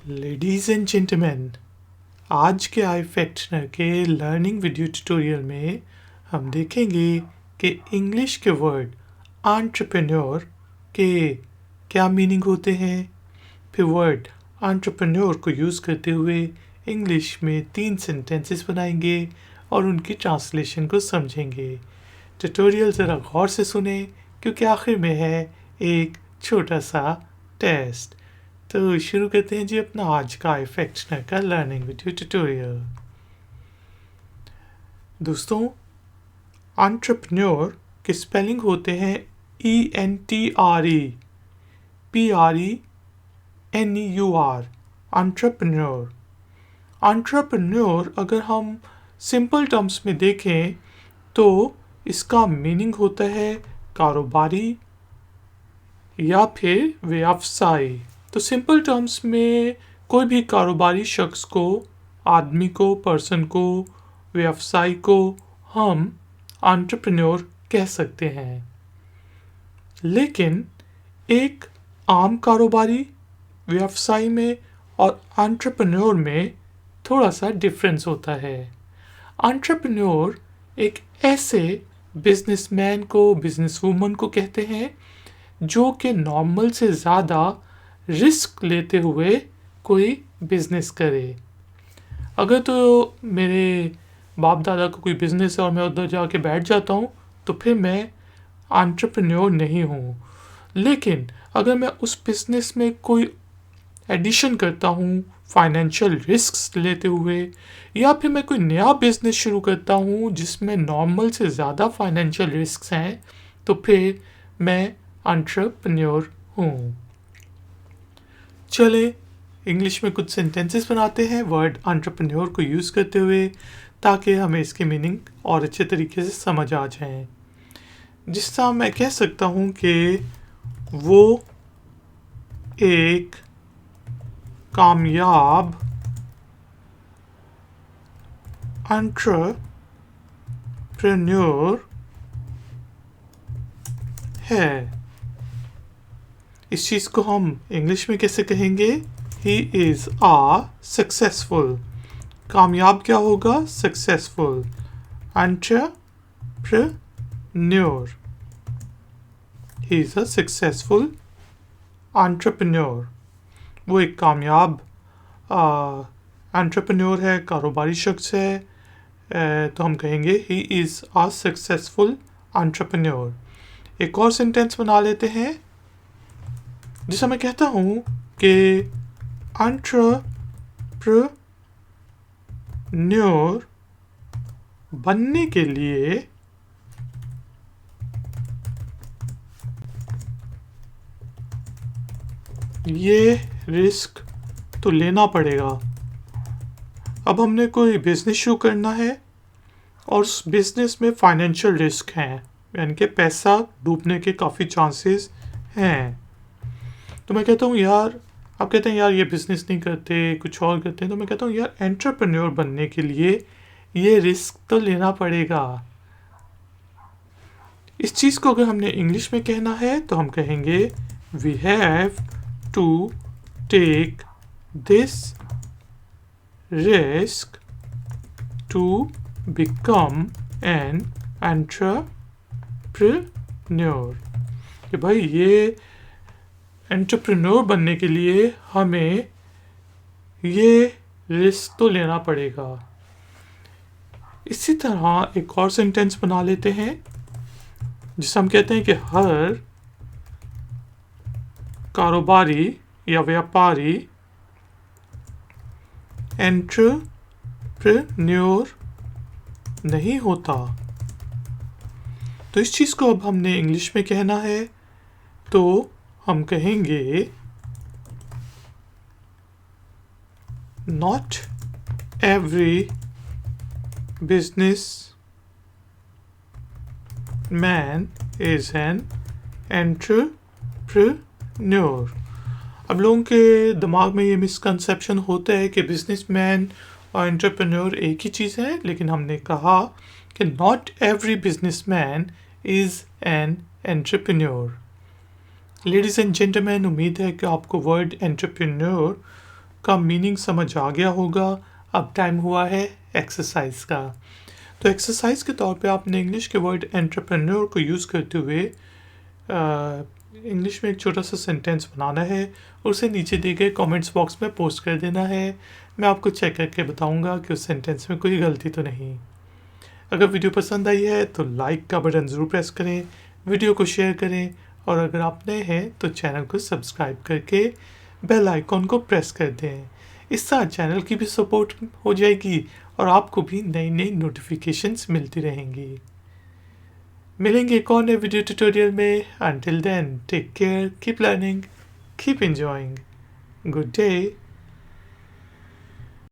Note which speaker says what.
Speaker 1: Ladies and gentleman, आज के आई फैक्शनर के लर्निंग वीडियो ट्यूटोरियल में हम देखेंगे कि इंग्लिश के वर्ड एंटरप्रेन्योर के क्या मीनिंग होते हैं। फिर वर्ड एंटरप्रेन्योर को यूज़ करते हुए इंग्लिश में 3 सेंटेंसेस बनाएंगे और उनकी ट्रांसलेशन को समझेंगे। ट्यूटोरियल ज़रा गौर से सुने क्योंकि आखिर में है एक छोटा सा टेस्ट। तो शुरू करते हैं जी अपना आज का इफेक्शनर का लर्निंग वीडियो ट्यूटोरियल। दोस्तों, एंटरप्रेन्योर के स्पेलिंग होते हैं ENTRE PRENEUR एंटरप्रेन्योर। एंटरप्रेन्योर अगर हम सिंपल टर्म्स में देखें तो इसका मीनिंग होता है कारोबारी या फिर व्यवसायी। तो सिंपल टर्म्स में कोई भी कारोबारी शख्स को, आदमी को, पर्सन को, व्यवसाय को हम एंटरप्रेन्योर कह सकते हैं। लेकिन एक आम कारोबारी व्यवसाय में और एंटरप्रेन्योर में थोड़ा सा डिफरेंस होता है। एंटरप्रेन्योर एक ऐसे बिजनेसमैन को, बिजनेसवुमन को कहते हैं जो कि नॉर्मल से ज़्यादा रिस्क लेते हुए कोई बिजनेस करे। अगर तो मेरे बाप दादा का कोई बिजनेस है और मैं उधर जाके बैठ जाता हूँ तो फिर मैं एंटरप्रेन्योर नहीं हूँ। लेकिन अगर मैं उस बिजनेस में कोई एडिशन करता हूँ फाइनेंशियल रिस्क्स लेते हुए, या फिर मैं कोई नया बिजनेस शुरू करता हूँ जिसमें नॉर्मल से ज़्यादा फाइनेंशियल रिस्क्स हैं, तो फिर मैं एंटरप्रेन्योर हूँ। चले इंग्लिश में कुछ सेंटेंसेस बनाते हैं वर्ड एंटरप्रेन्योर को यूज़ करते हुए, ताकि हमें इसके मीनिंग और अच्छे तरीके से समझ आ जाएं। जिस तरह मैं कह सकता हूँ कि वो एक कामयाब एंटरप्रेन्योर है। इस चीज़ को हम इंग्लिश में कैसे कहेंगे? He is a successful। कामयाब क्या होगा? Successful. Entrepreneur, he is a successful entrepreneur। वो एक कामयाब एंटरप्रेन्योर है, कारोबारी शख्स है। तो हम कहेंगे he is a successful entrepreneur। एक और सेंटेंस बना लेते हैं जिसे मैं कहता हूँ कि एंटरप्रेन्योर बनने के लिए ये रिस्क तो लेना पड़ेगा। अब हमने कोई बिजनेस शुरू करना है और उस बिजनेस में फाइनेंशियल रिस्क हैं, यानी कि पैसा डूबने के काफ़ी चांसेस हैं। तो मैं कहता हूँ यार, आप कहते हैं यार ये बिज़नेस नहीं करते, कुछ और करते हैं, तो मैं कहता हूँ यार एंटरप्रेन्योर बनने के लिए ये रिस्क तो लेना पड़ेगा। इस चीज़ को अगर हमने इंग्लिश में कहना है तो हम कहेंगे we have to take this risk to become an entrepreneur. कि भाई ये एंटरप्रेन्योर बनने के लिए हमें ये रिस्क तो लेना पड़ेगा। इसी तरह एक और सेंटेंस बना लेते हैं जिसे हम कहते हैं कि हर कारोबारी या व्यापारी एंटरप्रेन्योर नहीं होता। तो इस चीज़ को अब हमने इंग्लिश में कहना है तो हम कहेंगे not every business man is an entrepreneur. अब लोगों के दिमाग में ये मिसकंसेप्शन होता है कि बिजनेसमैन और एंटरप्रेन्योर एक ही चीज़ है, लेकिन हमने कहा कि not every businessman is an entrepreneur. Ladies and gentleman, उम्मीद है कि आपको वर्ड एंटरप्रेन्योर का मीनिंग समझ आ गया होगा। अब टाइम हुआ है एक्सरसाइज का। तो एक्सरसाइज के तौर पे आपने इंग्लिश के वर्ड एंटरप्रेन्योर को यूज़ करते हुए इंग्लिश में एक छोटा सा सेंटेंस बनाना है और उसे नीचे दिए गए कमेंट्स बॉक्स में पोस्ट कर देना है। मैं आपको चेक करके बताऊंगा कि उस सेंटेंस में कोई गलती तो नहीं। अगर वीडियो पसंद आई है तो लाइक का बटन ज़रूर प्रेस करें, वीडियो को शेयर करें और अगर आप नए हैं तो चैनल को सब्सक्राइब करके बेल आइकॉन को प्रेस कर दें। इससे चैनल की भी सपोर्ट हो जाएगी और आपको भी नई नई नोटिफिकेशंस मिलती रहेंगी। मिलेंगे एक और नए वीडियो ट्यूटोरियल में। Until then take care, keep learning, keep enjoying. Good day.